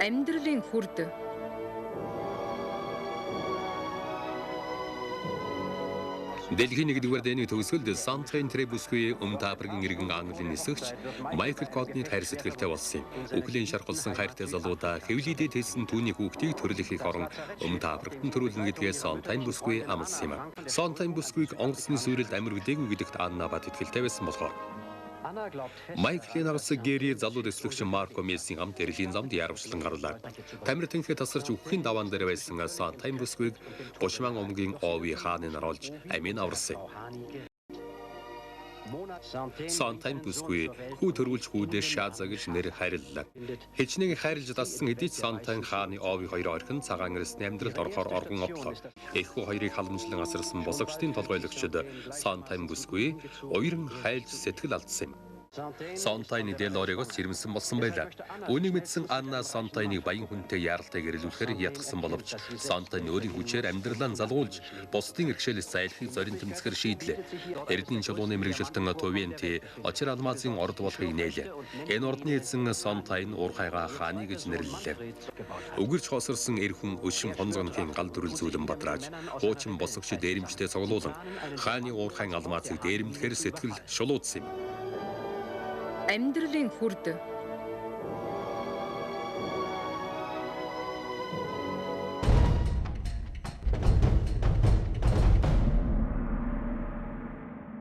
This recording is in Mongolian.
Амьдралын хүрд. Дэлхийн 1-р дайны төгсгөлд Сантрын Требускуи Умтаапргийн иргэн Английн нисгэгч Майкл Котнид хайр сэтгэлтэй болсон юм. Үхлийн шархалсан хайртай залуудаа хэвлийдэд хэлсэн түүний хүүхдийг төрөлхийг орон Умтаапрагт нь төрүүлнэ гэдгээс Сантрын Бускуи амласан юм. Сантрын Бускуиг онгоцны сүрэлд амир үдээгүй гэдэгт Анна бат итгэлтэй байсан болохоор Майклийн аргасаг Гэри залууд эслэгч Марко Мессийн хамт эрхийн замд яарвчлан гарлаа. Тамир тэнхээ тасарч үхэхийн даваан дээр байсан Сантрын Бускуиг Бушман омгийн Ови хааны нар олж амин аварсан. Сантрын Бускуи хүү төрүүлж хүүдээ Шаза гэж нэр хайрлалаа. Хичнээн хайрлж дассан эдийн Сантрын хааны Ови хоёр орхин цагаан эрсний амьдралд орохоор оргон одлоо. Эхүү хоёрыг халамжлан асарсан босогчдын толгойлогчид Сантрын Бускуи уяран хайлж сэтгэл алдсан юм. Сантрын Делорегос жирэмсэн болсон байлаа. Үүнийг мэдсэн Анна Сантрыг баян хүнтэй яаралтай гэрэлүүлэхээр ятгсан боловч Сантрын өөрийн хүчээр амьдралаа залгуулж бусдын иргэшээлээс зайлхийг зорин тэмцэхэр шийдлээ. Эрдэнийн чулууны мэрэгжилтэн Тувенти Очир алмазын орд болохыг нээлээ. Энэ ордны эзэн Сантрын уурхайгаа хааны гэж нэрлэлээ. Үгэрч хосорсон эр хүн өшин хонзгонхийн гал дүрэл зүүлэн бадрааж хуучин босогч дээрэмчтэй цуглуулан хааны уурхайн алмазыг дээрэмдэхээр сэтгэл шулуудсан юм. Амьдралын хүрд.